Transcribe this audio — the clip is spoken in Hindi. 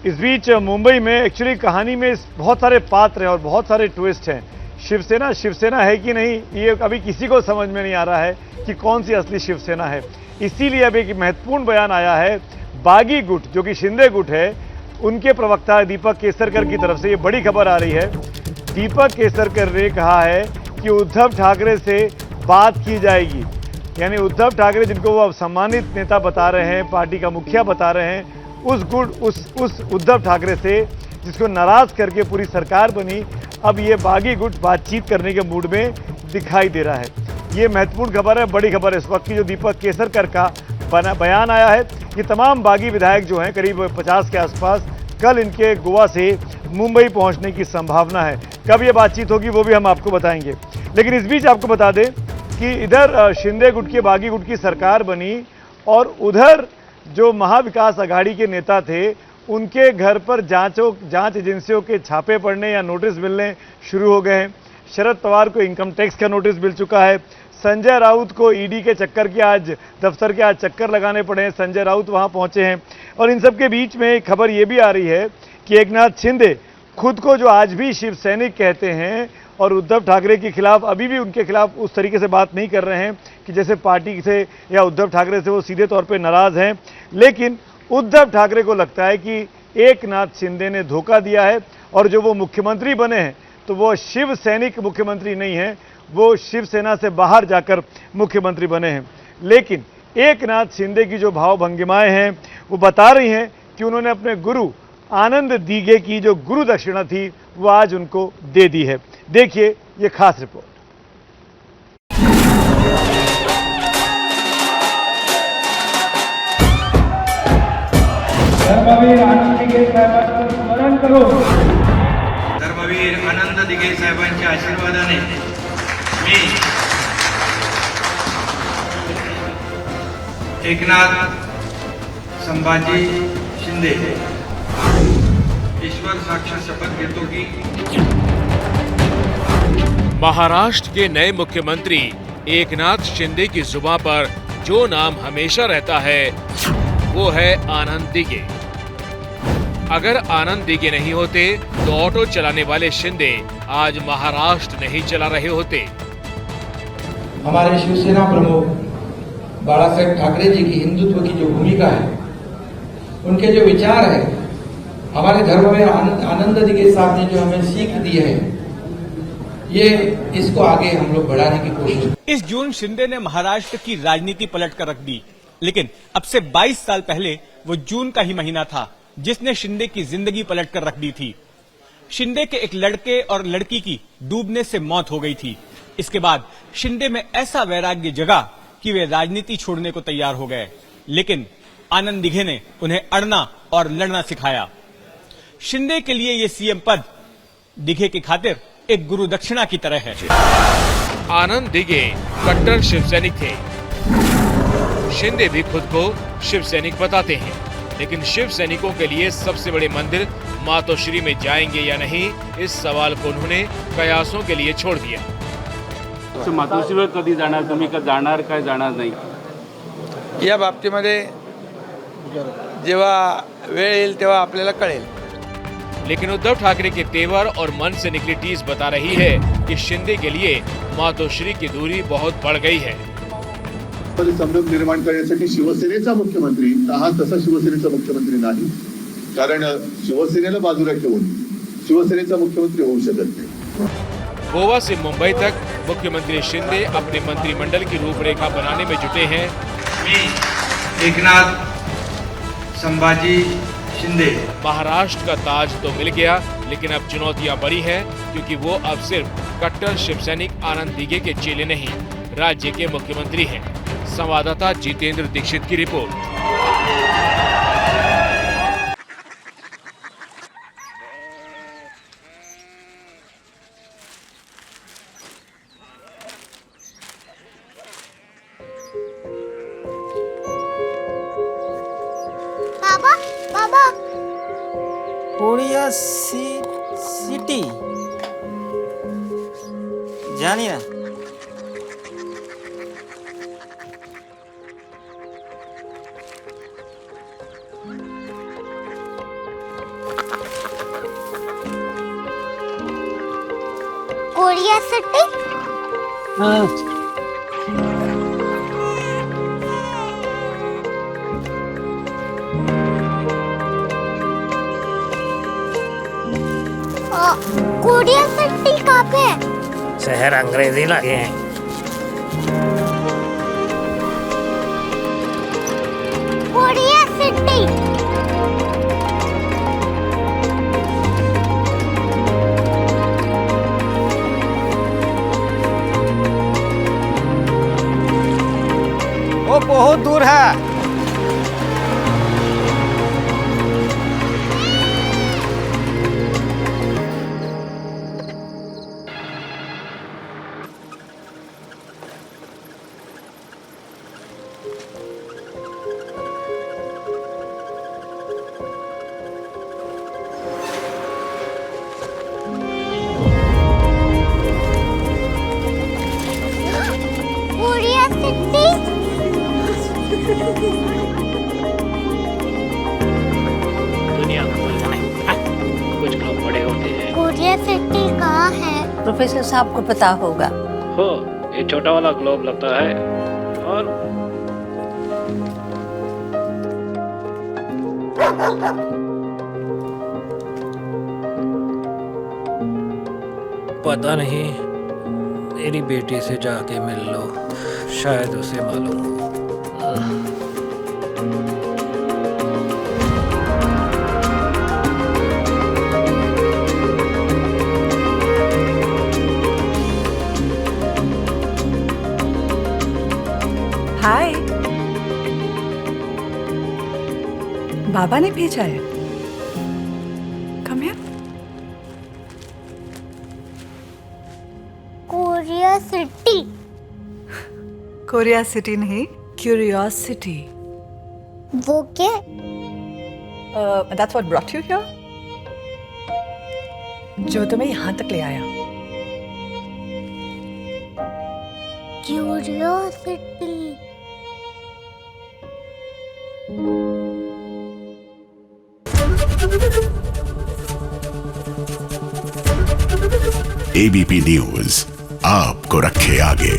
इस बीच मुंबई में एक्चुअली कहानी में बहुत सारे पात्र हैं और बहुत सारे ट्विस्ट हैं। शिवसेना शिवसेना है कि नहीं, ये अभी किसी को समझ में नहीं आ रहा है कि कौन सी असली शिवसेना है। इसीलिए अब एक महत्वपूर्ण बयान आया है बागी गुट, जो कि शिंदे गुट है, उनके प्रवक्ता दीपक केसरकर की तरफ से ये बड़ी खबर आ रही है। दीपक केसरकर ने कहा है कि उद्धव ठाकरे से बात की जाएगी, यानी उद्धव ठाकरे जिनको वो अब सम्मानित नेता बता रहे हैं, पार्टी का मुखिया बता रहे हैं, उस उद्धव ठाकरे से जिसको नाराज करके पूरी सरकार बनी, अब ये बागी गुट बातचीत करने के मूड में दिखाई दे रहा है। ये महत्वपूर्ण खबर है, बड़ी खबर है इस वक्त की, जो दीपक केसरकर का बयान आया है। ये तमाम बागी विधायक जो हैं, करीब 50 के आसपास, कल इनके गोवा से मुंबई पहुंचने की संभावना है। कब ये बातचीत होगी वो भी हम आपको बताएंगे। लेकिन इस बीच आपको बता दें कि इधर शिंदे गुट की, बागी गुट की सरकार बनी और उधर जो महाविकास अघाड़ी के नेता थे, उनके घर पर जांच एजेंसियों के छापे पड़ने या नोटिस मिलने शुरू हो गए हैं। शरद पवार को इनकम टैक्स का नोटिस मिल चुका है। संजय राउत को ईडी के चक्कर के दफ्तर के चक्कर लगाने पड़े हैं। संजय राउत वहां पहुंचे हैं। और इन सब के बीच में एक खबर यह भी आ रही है कि एकनाथ शिंदे खुद को जो आज भी शिव सैनिक कहते हैं और उद्धव ठाकरे के खिलाफ अभी भी उनके खिलाफ उस तरीके से बात नहीं कर रहे हैं कि जैसे पार्टी से या उद्धव ठाकरे से वो सीधे तौर पे नाराज हैं। लेकिन उद्धव ठाकरे को लगता है कि एकनाथ शिंदे ने धोखा दिया है और जो वो मुख्यमंत्री बने हैं तो वो शिव सैनिक मुख्यमंत्री नहीं है, वो शिवसेना से बाहर जाकर मुख्यमंत्री बने हैं। लेकिन एकनाथ शिंदे की जो भाव भंगिमाएं हैं वो बता रही हैं कि उन्होंने अपने गुरु आनंद दीघे की जो गुरु दक्षिणा थी वो आज उनको दे दी है। देखिए ये खास रिपोर्ट। धर्मवीर आनंद दिघे साहेबांचं स्मरण करू। धर्मवीर आनंद दिघे साहेबांच्या आशीर्वादाने मी एकनाथ संभाजी शिंदे ईश्वर साक्षात शपथ घेतो की महाराष्ट्र के नए मुख्यमंत्री एकनाथ शिंदे की जुबान पर जो नाम हमेशा रहता है वो है आनंद दिघे। अगर आनंद दिघे नहीं होते तो ऑटो चलाने वाले शिंदे आज महाराष्ट्र नहीं चला रहे होते। हमारे शिवसेना प्रमुख बाला साहेब ठाकरे जी की हिंदुत्व की जो भूमिका है, उनके जो विचार है, हमारे धर्म में आनंद दिघे साहब ने जो हमें सीख दी है, ये इसको आगे हम लोग बढ़ाने की कोशिश। इस जून शिंदे ने महाराष्ट्र की राजनीति पलट कर रख दी, लेकिन अब से 22 साल पहले वो जून का ही महीना था जिसने शिंदे की जिंदगी पलट कर रख दी थी। शिंदे के एक लड़के और लड़की की डूबने से मौत हो गई थी। इसके बाद शिंदे में ऐसा वैराग्य जगा कि वे राजनीति छोड़ने को तैयार हो गए, लेकिन आनंद दिघे ने उन्हें अड़ना और लड़ना सिखाया। शिंदे के लिए ये सीएम पद दिघे की खातिर एक गुरु दक्षिणा की तरह है। आनंद दिघे कट्टर शिवसैनिक थे। शिंदे भी खुद को शिव सैनिक बताते हैं, लेकिन शिव सैनिकों के लिए सबसे बड़े मंदिर मातोश्री में जाएंगे या नहीं, इस सवाल को उन्होंने कयासों के लिए छोड़ दिया। मातोश्रीवर कधी जाणार तुम्ही, का जाणार काय जाणार नाही, या बाबतीमध्ये जेव्हा वेळ येईल तेव्हा आपल्याला कळेल। लेकिन उद्धव ठाकरे के तेवर और मन से निकली टीज बता रही है कि शिंदे के लिए मातोश्री की दूरी बहुत बढ़ गई है। संभ्रम निर्माण करण्यासाठी शिवसेनेचा मुख्यमंत्री हा तसा शिवसेनेचा मुख्यमंत्री नाही, कारण शिवसेनेला बाजूला ठेवून शिवसेनेचा मुख्यमंत्री होऊ शकत नाही। गोवा से मुंबई तक मुख्यमंत्री शिंदे अपने मंत्रिमंडल की रूपरेखा बनाने में जुटे हैं। एकनाथ संभाजी शिंदे। महाराष्ट्र का ताज तो मिल गया, लेकिन अब चुनौतियां बड़ी हैं, क्योंकि वो अब सिर्फ कट्टर शिवसैनिक आनंद दिघे के चेले नहीं, राज्य के मुख्यमंत्री हैं। संवाददाता जितेंद्र दीक्षित की रिपोर्ट। बाबा बाबा कोरिया सिटी जानी ना। Korea city. कोरिया सिटी कहाँ पे है? शहर अंग्रेजी लगे हैं। Korea city. वो बहुत दूर है। Korea city. दुनिया को बोलना नहीं, कुछ लोग बड़े होते हैं। कोरिया सिटी कहाँ है? प्रोफेसर साहब को पता होगा। हो, ये छोटा वाला ग्लोब लगता है और पता नहीं, मेरी बेटी से जाके मिल लो, शायद उसे मालूम हो। हाय, बाबा ने भेजा है। Come here. Korea city. Korea city नहीं, क्यूरियोसिटी। वो क्या? That's what brought you here? जो तुम्हें यहाँ तक ले आया। क्यूरियोसिटी। एबीपी न्यूज आपको रखे आगे।